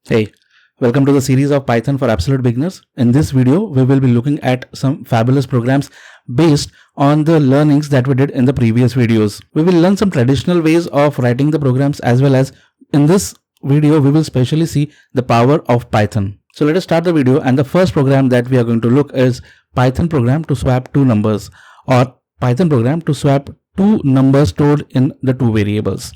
Hey, welcome to the series of Python for Absolute Beginners. In this video, we will be looking at some fabulous programs based on the learnings that we did in the previous videos. We will learn some traditional ways of writing the programs, as well as in this video, we will specially see the power of Python. So let us start the video, and the first program that we are going to look is Python program to swap two numbers, or Python program to swap two numbers stored in the two variables.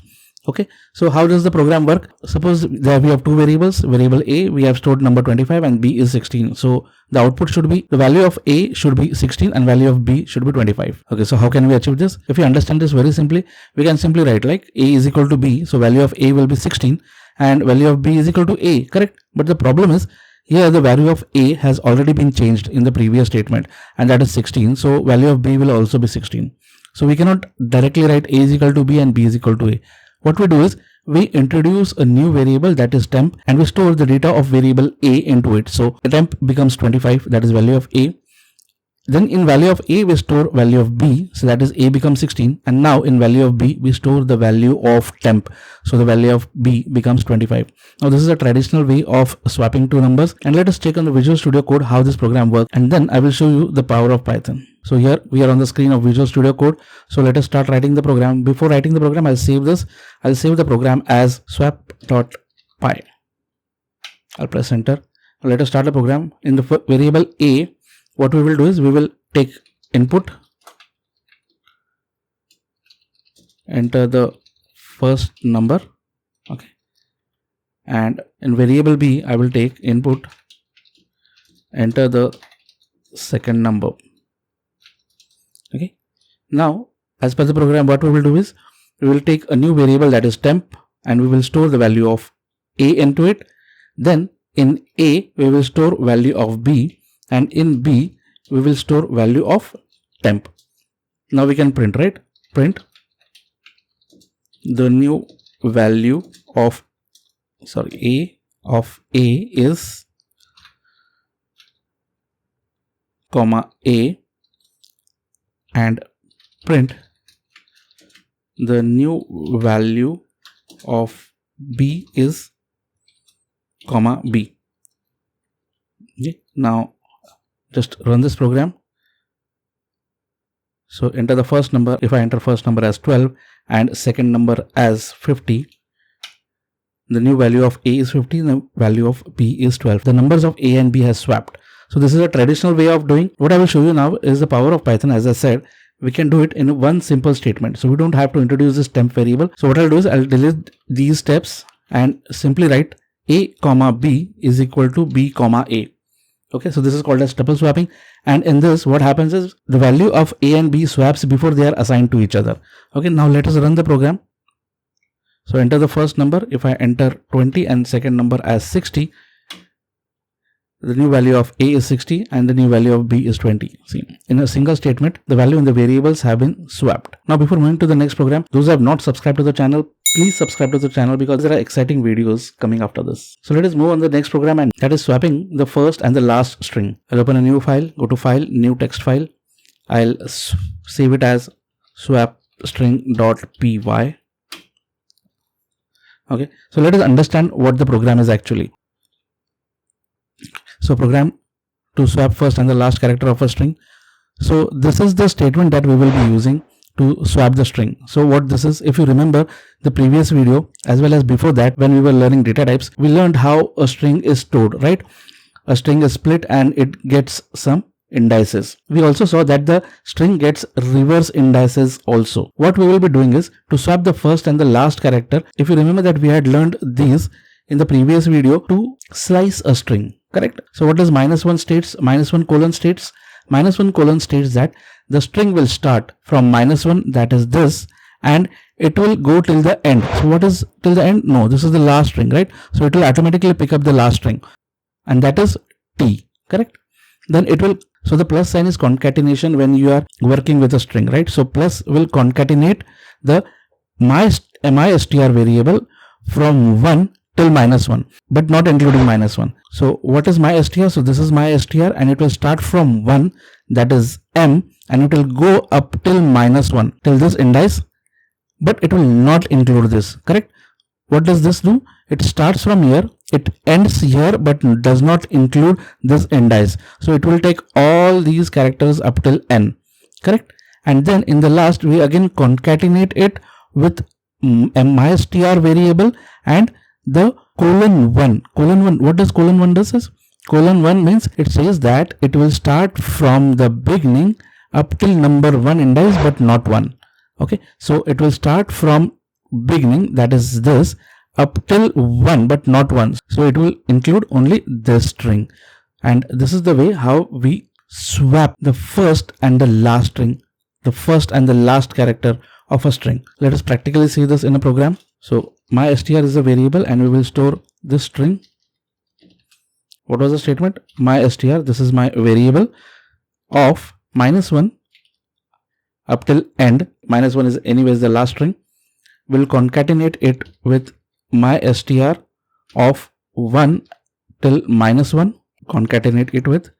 Okay, so how does the program work? Suppose there we have two variables. Variable A, we have stored number 25 and B is 16. So the output should be, the value of A should be 16 and value of B should be 25. Okay, so how can we achieve this? If you understand this very simply, we can simply write like A is equal to B. So value of A will be 16 and value of B is equal to A, correct? But the problem is, here the value of A has already been changed in the previous statement, and that is 16. So value of B will also be 16. So we cannot directly write A is equal to B and B is equal to A. What we do is, we introduce a new variable, that is temp, and we store the data of variable A into it. So the temp becomes 25, that is value of A. Then in value of A, we store value of B, so that is A becomes 16. And now in value of B, we store the value of temp. So the value of B becomes 25. Now this is a traditional way of swapping two numbers. And let us check on the Visual Studio Code how this program works. And then I will show you the power of Python. So here we are on the screen of Visual Studio Code. So let us start writing the program. Before writing the program, I'll save this. I'll save the program as swap.py. I'll press enter. Let us start the program. In the variable A, what we will do is, we will take input, enter the first number, okay, and in variable B, I will take input, enter the second number. Okay, now as per the program, what we will do is, we will take a new variable, that is temp, and we will store the value of A into it. Then in A, we will store value of B, and in B, we will store value of temp. Now we can print, right? Print the new value of, A of A is comma A, and print the new value of B is comma B. Okay. Now just run this program. So enter the first number. If I enter first number as 12 and second number as 50, the new value of A is 50 and the value of B is 12. The numbers of A and B has swapped. So this is a traditional way of doing. What I will show you now is the power of Python. As I said, we can do it in one simple statement. So we don't have to introduce this temp variable. So what I'll do is, I'll delete these steps and simply write A comma B is equal to B comma A. Okay, so this is called as tuple swapping, and in this what happens is, the value of A and B swaps before they are assigned to each other. Okay, now let us run the program. So enter the first number. If I enter 20 and second number as 60, the new value of A is 60 and the new value of B is 20. See, in a single statement, the value in the variables have been swapped. Now before moving to the next program, those who have not subscribed to the channel, please subscribe to the channel, because there are exciting videos coming after this. So let us move on to the next program, and that is swapping the first and the last string. I'll open a new file, go to file, new text file. I'll save it as swapstring.py. Okay, so let us understand what the program is actually. So program to swap first and the last character of a string. So this is the statement that we will be using to swap the string. So what this is, if you remember the previous video as well as before that, when we were learning data types, we learned how a string is stored, right? A string is split and it gets some indices. We also saw that the string gets reverse indices also. What we will be doing is to swap the first and the last character. If you remember that we had learned these in the previous video, to slice a string, correct? So what does -1 states? -1 colon states? -1 colon states that the string will start from -1, that is this, and it will go till the end. So what is till the end? No, this is the last string, right? So it will automatically pick up the last string, and that is T, correct? Then it will, so the plus sign is concatenation when you are working with a string, right? So plus will concatenate the mystr variable from 1 till -1, but not including -1. So what is mystr? So this is mystr, and it will start from 1, that is M, and it will go up till -1, till this indice, but it will not include this, correct? what does this do? It starts from here, it ends here, but does not include this indice. So it will take all these characters up till n, correct? And then in the last, we again concatenate it with mystr variable and the :1. :1, what does :1 does is? :1 means it says that it will start from the beginning up till number 1 indice, but not 1. Okay, so it will start from beginning, that is this, up till 1 but not 1. So it will include only this string. And this is the way how we swap the first and the last string, the first and the last character of a string. Let us practically see this in a program. So mystr is a variable and we will store this string. What was the statement? Mystr, this is my variable of -1 up till end. -1 is anyways the last string. We'll concatenate it with mystr of 1 till -1. Concatenate it with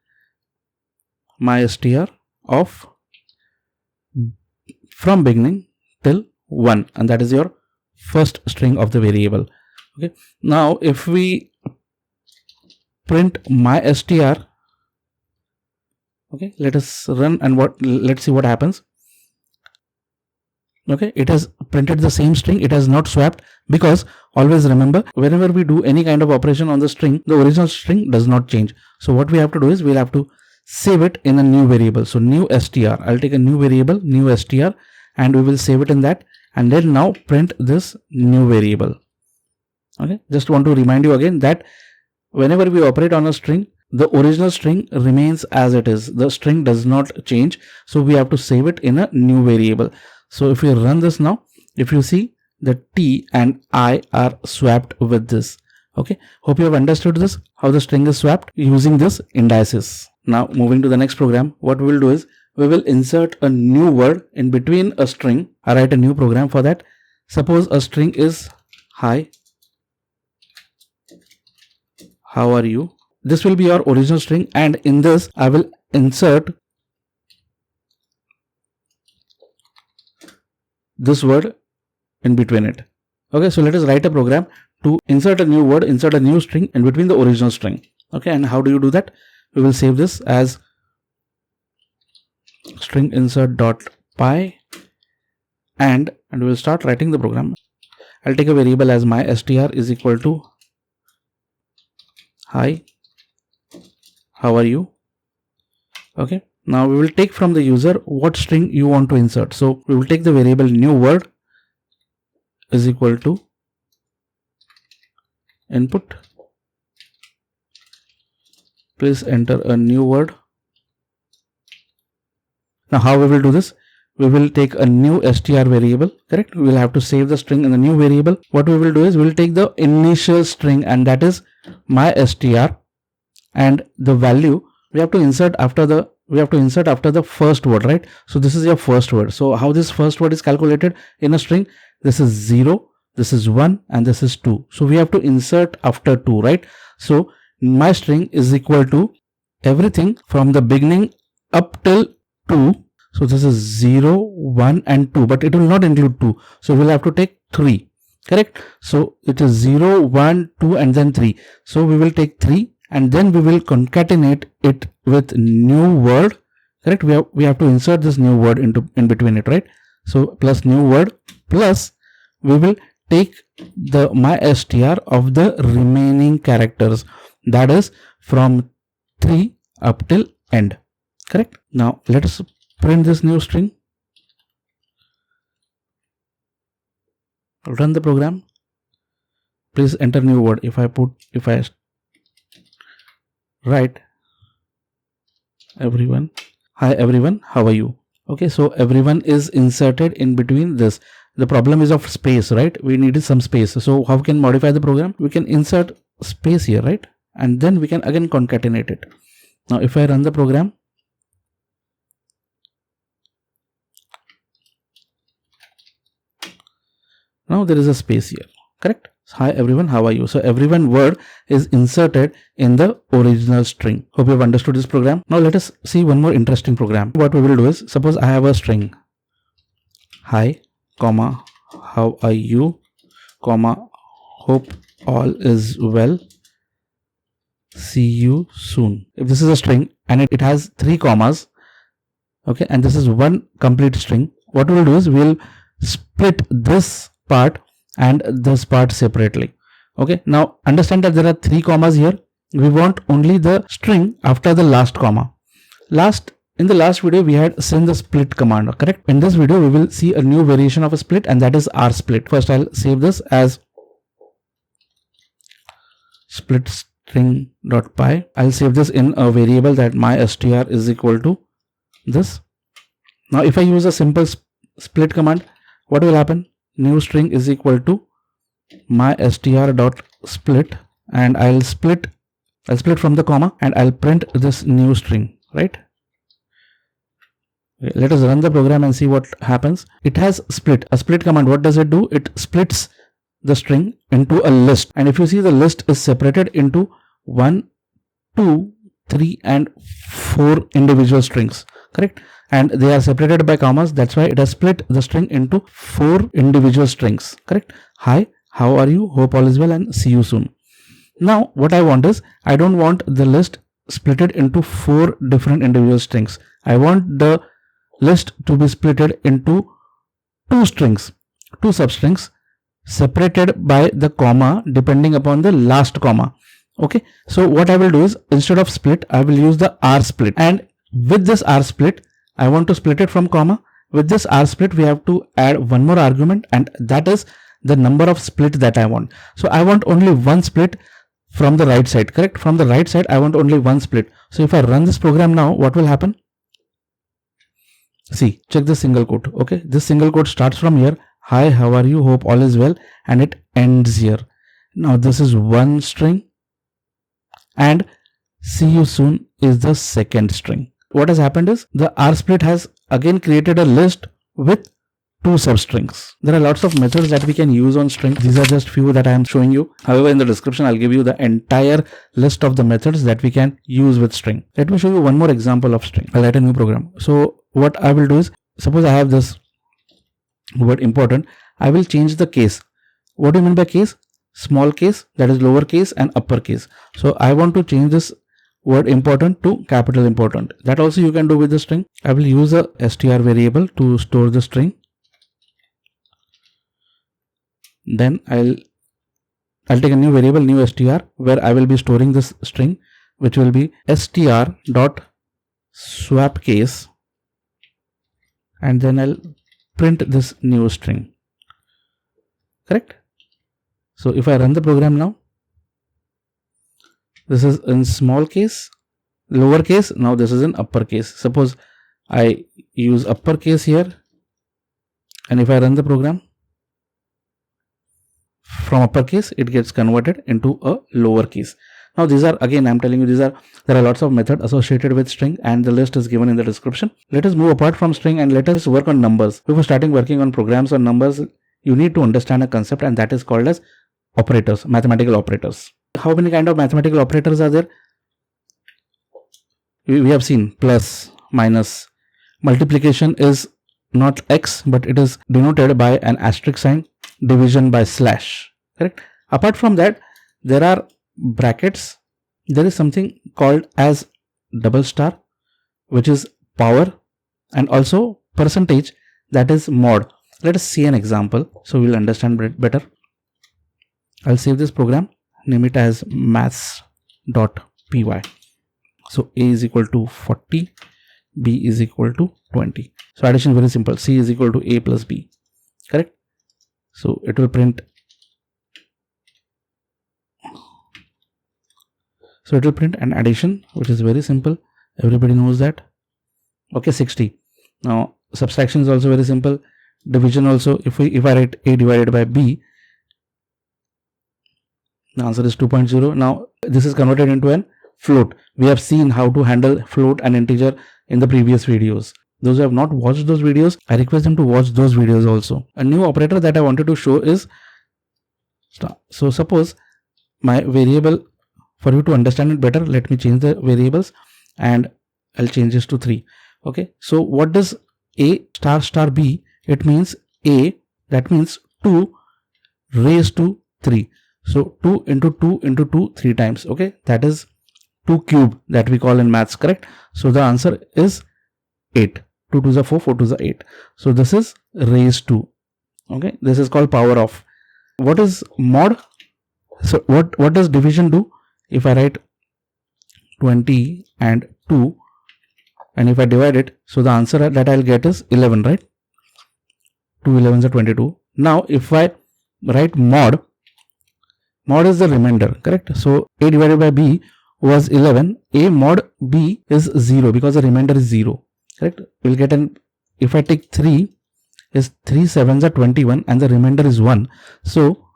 mystr of from beginning till 1, and that is your first string of the variable. Okay, now if we print mystr, okay, let us run and let's see what happens. Okay, it has printed the same string, it has not swapped, because always remember, whenever we do any kind of operation on the string, the original string does not change. So what we have to do is we'll have to save it in a new variable. So new str, I'll take a new variable, new str, and we will save it in that, and then now print this new variable. Okay, just want to remind you again that whenever we operate on a string, the original string remains as it is. The string does not change. So we have to save it in a new variable. So if we run this now, if you see, the t and I are swapped with this. Okay, hope you have understood this, how the string is swapped using this indices. Now moving to the next program, what we will do is we will insert a new word in between a string. I write a new program for that. Suppose a string is hi, how are you? This will be your original string, and in this I will insert this word in between it. Okay, so let us write a program to insert a new word, insert a new string in between the original string. Okay, and how do you do that? We will save this as string insert.py, and we will start writing the program. I'll take a variable as mystr is equal to hi, how are you? Okay, now we will take from the user what string you want to insert. So we will take the variable new word is equal to input. Please enter a new word. Now how we will do this? We will take a new str variable, correct? We will have to save the string in the new variable. What we will do is we will take the initial string, and that is mystr, and the value we have to insert after the first word, right? So this is your first word. So how this first word is calculated in a string? This is 0, this is 1, and this is 2. So we have to insert after 2, right? So my string is equal to everything from the beginning up till 2. So this is 0, 1, and 2, but it will not include 2. So we'll have to take 3, correct? So it is 0, 1, 2, and then 3. So we will take 3, and then we will concatenate it with new word, correct? We have to insert this new word in between it, right? So plus new word, plus we will take the mystr of the remaining characters, that is from 3 up till end, correct? Now let us print this new string. Run the program. Please enter new word. If I write everyone, hi everyone, how are you? Okay, so everyone is inserted in between this. The problem is of space, right? We needed some space. So how we can modify the program? We can insert space here, right? And then we can again concatenate it. Now if I run the program, now there is a space here, correct? Hi everyone, how are you? So everyone word is inserted in the original string. Hope you have understood this program. Now let us see one more interesting program. What we will do is, suppose I have a string hi, comma, how are you, comma, hope all is well, see you soon. If this is a string and it has 3 commas, okay, and this is one complete string, what we'll do is we'll split this part and this part separately. Okay, now understand that there are 3 commas here. We want only the string after the last comma. In the last video, we had seen the split command, correct? In this video, we will see a new variation of a split, and that is rsplit. First, I'll save this as split string.py. I'll save this in a variable that my str is equal to this. Now, if I use a simple split command, what will happen? New string is equal to my str.split, and I'll split from the comma and I'll print this new string, right? Okay, let us run the program and see what happens. It has split. A split command, what does it do? It splits the string into a list, and if you see, the list is separated into 1, 2, 3 and 4 individual strings, correct? And they are separated by commas. That's why it has split the string into 4 individual strings, correct? Hi, how are you? Hope all is well, and see you soon. Now what I want is, I don't want the list splitted into 4 different individual strings. I want the list to be splitted into 2 strings, 2 substrings separated by the comma depending upon the last comma. Okay, so what I will do is, instead of split, I will use the rsplit, and with this rsplit, I want to split it from comma. With this rsplit, we have to add one more argument, and that is the number of split that I want. So I want only one split from the right side, correct? From the right side, I want only one split. So if I run this program now, what will happen? See, check this single quote. Okay, this single quote starts from here. Hi, how are you? Hope all is well, and it ends here. Now this is one string, and see you soon is the second string. What has happened is, the rsplit has again created a list with 2 substrings. There are lots of methods that we can use on string. These are just few that I am showing you. However, in the description, I'll give you the entire list of the methods that we can use with string. Let me show you one more example of string. I'll write a new program. So what I will do is, suppose I have this word important. I will change the case. What do you mean by case? Small case, that is lowercase, and uppercase. So I want to change this word important to capital important. That also you can do with the string. I will use a str variable to store the string. Then I'll take a new variable, new str, where I will be storing this string, which will be str.swapcase, and then I'll print this new string, correct? So if I run the program now, this is in small case, lowercase, now this is in uppercase. Suppose I use uppercase here, and if I run the program, from uppercase, it gets converted into a lowercase. Now these are, again, I'm telling you, there are lots of methods associated with string, and the list is given in the description. Let us move apart from string and let us work on numbers. Before starting working on programs on numbers, you need to understand a concept, and that is called as operators, mathematical operators. How many kind of mathematical operators are there? We have seen plus, minus. Multiplication is not x, but it is denoted by an asterisk sign. Division by slash, correct? Apart from that, there are brackets. There is something called as double star, which is power, and also percentage, that is mod. Let us see an example so we'll understand better. I'll save this program, name it as maths.py. So a is equal to 40, b is equal to 20. So addition is very simple. C is equal to a plus b, correct? So it will print. So it will print an addition, which is very simple. Everybody knows that. Okay, 60. Now subtraction is also very simple. Division also, if I write a divided by b, the answer is 2.0. Now this is converted into an float. We have seen how to handle float and integer in the previous videos. Those who have not watched those videos, I request them to watch those videos also. A new operator that I wanted to show is star. So suppose my variable, for you to understand it better, let me change the variables and I'll change this to 3. Okay. So what does a star star b? It means a, that means 2 raised to 3. So 2 into 2 into 2 3 times. Okay, that is 2 cube that we call in maths, correct? So the answer is 8. 2 to the 4, 4 to the 8. So this is raised to. Okay, this is called power of. What is mod? So what does division do? If I write 20 and 2 and if I divide it, so the answer that I'll get is 11, right? 2 11s are 22. Now if I write mod is the remainder, correct? So a divided by b was 11. A mod b is 0 because the remainder is 0, correct? We'll get an, if I take 3 is 3 7s are 21 and the remainder is 1. So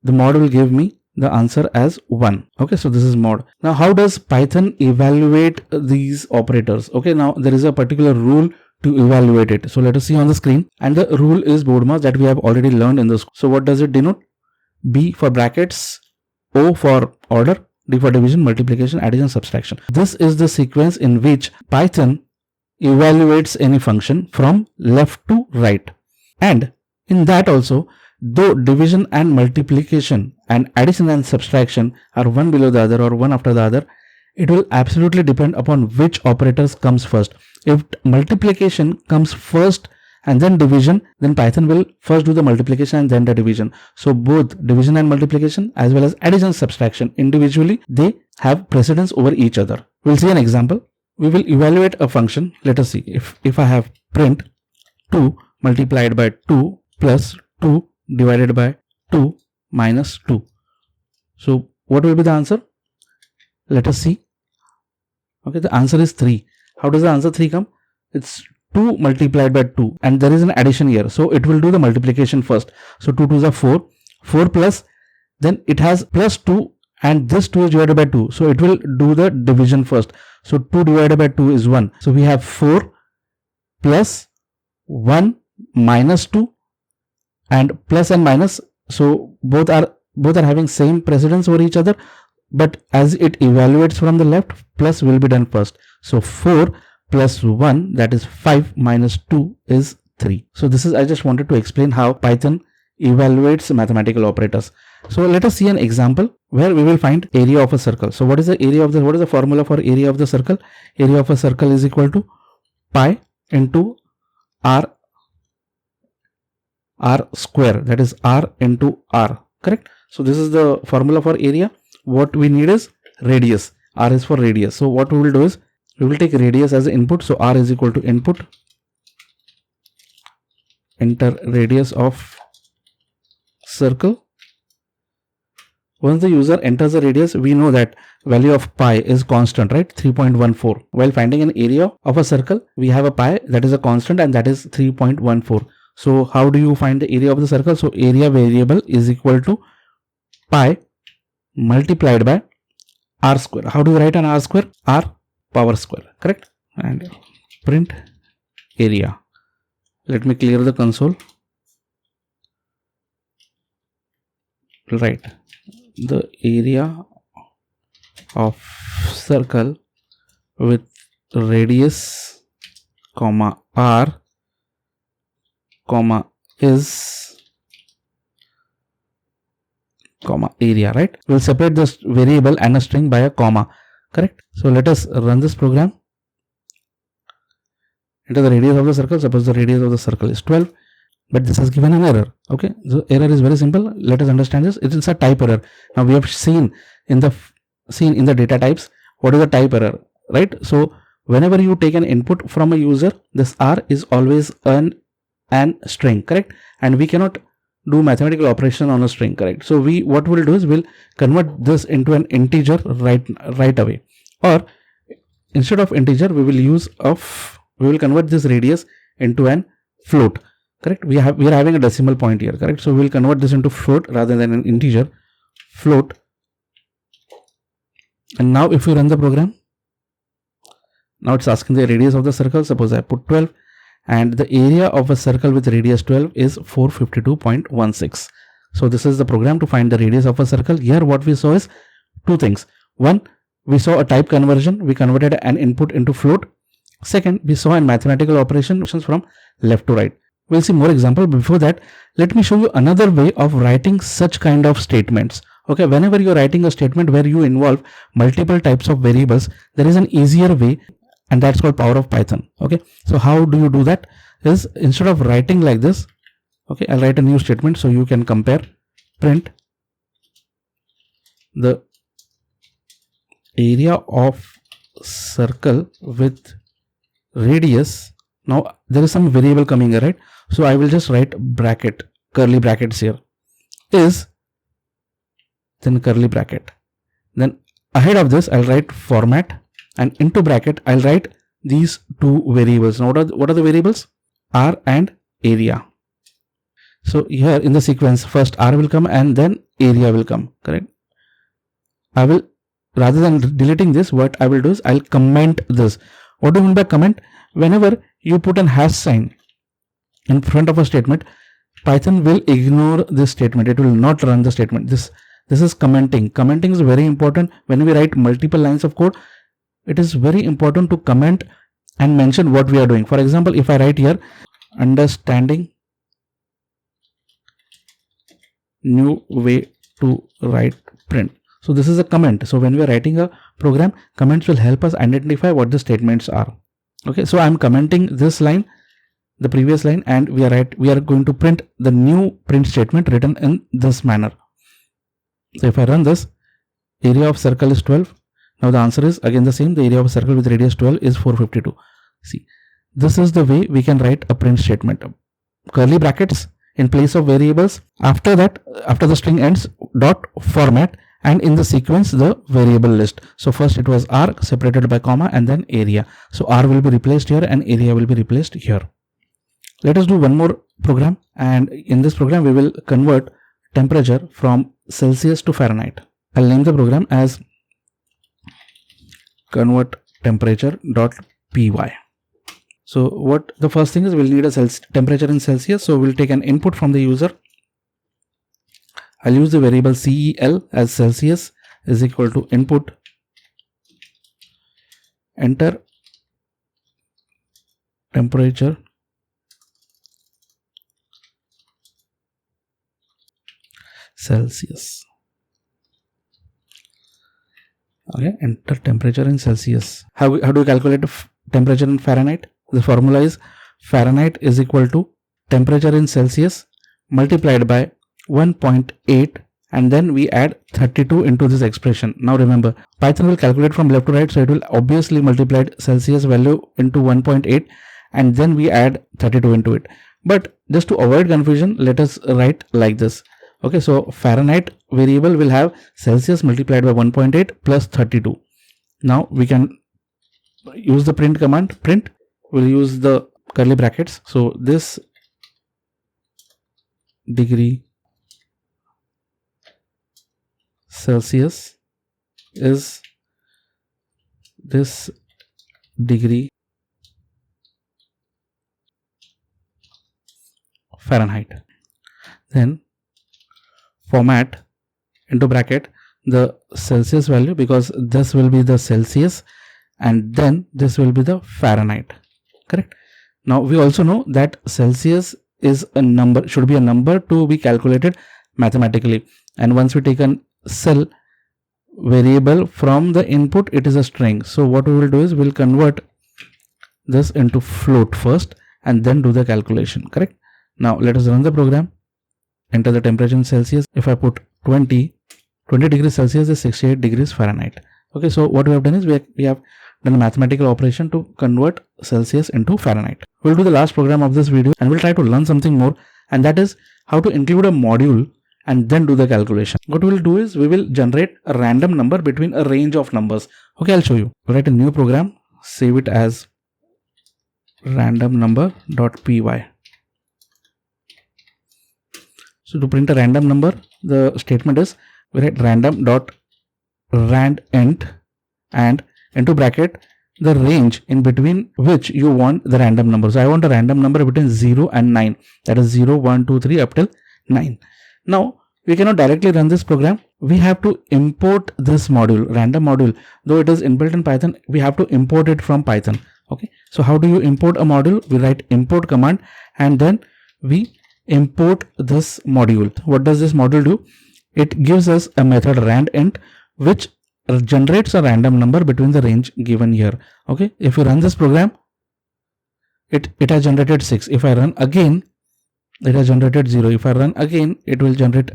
the mod will give me the answer as 1. Okay, so this is mod. Now how does Python evaluate these operators? Okay, now there is a particular rule to evaluate it. So let us see on the screen, and the rule is BODMAS that we have already learned in this. So what does it denote? B for brackets, O for order, D for division, multiplication, addition, subtraction. This is the sequence in which Python evaluates any function from left to right. And in that also, though division and multiplication and addition and subtraction are one below the other or one after the other, it will absolutely depend upon which operators comes first. If multiplication comes first and then division, then Python will first do the multiplication and then the division. So both division and multiplication as well as addition and subtraction individually, they have precedence over each other. We'll see an example. We will evaluate a function. Let us see. If I have print 2 multiplied by 2 plus 2 divided by 2 minus 2. So what will be the answer? Let us see. Okay, the answer is 3. How does the answer 3 come? It's 2 multiplied by 2 and there is an addition here. So it will do the multiplication first. So 2 2s are 4. 4 plus, then it has plus 2 and this 2 is divided by 2. So it will do the division first. So 2 divided by 2 is 1. So we have 4 plus 1 minus 2 and plus and minus. So both are having same precedence over each other, but as it evaluates from the left, plus will be done first. So 4 plus 1, that is 5 minus 2 is 3. So this is, I just wanted to explain how Python evaluates mathematical operators. So let us see an example where we will find area of a circle. So what is the area of the, what is the formula for area of the circle? Area of a circle is equal to pi into r square, that is r into r, correct? So this is the formula for area. What we need is radius. R is for radius. So what we will do is we will take radius as the input. So r is equal to input, enter radius of circle. Once the user enters the radius, we know that value of pi is constant, right? 3.14. While finding an area of a circle, we have a pi that is a constant and that is 3.14. So how do you find the area of the circle? So area variable is equal to pi multiplied by r square. How do you write an r square? R power square, correct? And print area. Let me clear the console. Right. The area of circle with radius comma r comma is comma area, right? We'll separate this variable and a string by a comma, correct? So let us run this program. Enter the radius of the circle. Suppose the radius of the circle is 12, but this has given an error. Okay, the error is very simple. Let us understand this. It is a type error. Now we have seen in the data types what is the type error, right? So whenever you take an input from a user, this r is always an string, correct? And we cannot do mathematical operation on a string, correct? So what we'll do is we'll convert this into an integer right away, or instead of integer we will convert this radius into an float, correct? We are having a decimal point here, correct? So we'll convert this into float rather than an integer, float. And now if we run the program, now it's asking the radius of the circle. Suppose I put 12, and the area of a circle with radius 12 is 452.16. So this is the program to find the radius of a circle. Here what we saw is two things. One, we saw a type conversion. We converted an input into float. Second, we saw a mathematical operation from left to right. We'll see more example. Before that, let me show you another way of writing such kind of statements. Okay, whenever you're writing a statement where you involve multiple types of variables, there is an easier way, and that's called power of Python. Okay, so how do you do that? Is instead of writing like this, okay, I'll write a new statement so you can compare. Print the area of circle with radius. Now there is some variable coming here, right? So I will just write bracket, curly brackets here, is, then curly bracket. Then ahead of this, I'll write format, and into bracket, I'll write these two variables. Now what are the variables? R and area. So here in the sequence, first R will come and then area will come, correct? I will, rather than deleting this, what I will do is I'll comment this. What do you mean by comment? Whenever you put an hash sign in front of a statement, Python will ignore this statement. It will not run the statement. This is commenting. Commenting is very important. When we write multiple lines of code, it is very important to comment and mention what we are doing. For example, if I write here, understanding new way to write print. So this is a comment. So when we are writing a program, comments will help us identify what the statements are. Okay, so I'm commenting this line, the previous line, and we are going to print the new print statement written in this manner. So if I run this, area of circle is 12. Now the answer is again the same. The area of a circle with radius 12 is 452. See, this is the way we can write a print statement. Curly brackets in place of variables. After that, after the string ends, dot format, and in the sequence the variable list. So first it was R separated by comma and then area. So R will be replaced here and area will be replaced here. Let us do one more program, and in this program we will convert temperature from Celsius to Fahrenheit. I'll name the program as convert temperature.py. So what the first thing is, we'll need a temperature in Celsius. So we'll take an input from the user. I'll use the variable CEL as Celsius is equal to input, enter temperature Celsius. Okay, enter temperature in Celsius. How do we calculate temperature in Fahrenheit? The formula is Fahrenheit is equal to temperature in Celsius multiplied by 1.8, and then we add 32 into this expression. Now remember, Python will calculate from left to right, so it will obviously multiply Celsius value into 1.8 and then we add 32 into it. But just to avoid confusion, let us write like this. Okay, so Fahrenheit variable will have Celsius multiplied by 1.8 plus 32. Now we can use the print command. Print will use the curly brackets. So this degree Celsius is this degree Fahrenheit. Then format into bracket the Celsius value, because this will be the Celsius and then this will be the Fahrenheit. Correct. Now we also know that Celsius is a number, should be a number to be calculated mathematically, and once we take a cell variable from the input, it is a string. So what we will do is we'll convert this into float first and then do the calculation. Correct. Now let us run the program. Enter the temperature in Celsius. If I put 20 degrees Celsius is 68 degrees Fahrenheit. Okay, so what we have done is we have done a mathematical operation to convert Celsius into Fahrenheit. We'll do the last program of this video and we'll try to learn something more, and that is how to include a module and then do the calculation. What we'll do is we will generate a random number between a range of numbers. Okay, I'll show you. Write a new program, save it as random number.py. So to print a random number, the statement is we write random.randint and into bracket the range in between which you want the random number. So I want a random number between 0 and 9, that is 0, 1, 2, 3 up till 9. Now we cannot directly run this program. We have to import this module, random module. Though it is inbuilt in Python, we have to import it from Python. Okay, so how do you import a module? We write import command and then we import this module. What does this module do? It gives us a method randint which generates a random number between the range given here. Okay, if you run this program, it has generated 6. If I run again, it has generated 0. If I run again, it will generate,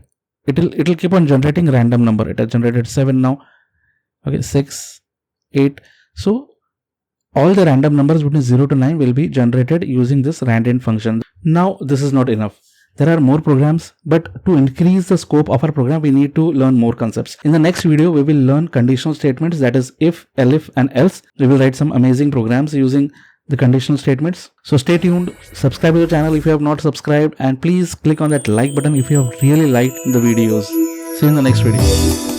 it'll keep on generating random number. It has generated 7 now. Okay, 6, 8. So all the random numbers between 0 to 9 will be generated using this randint function. Now this is not enough. There are more programs, but to increase the scope of our program, we need to learn more concepts. In the next video, we will learn conditional statements, that is if, elif and else. We will write some amazing programs using the conditional statements. So stay tuned, subscribe to the channel if you have not subscribed, and please click on that like button if you have really liked the videos. See you in the next video.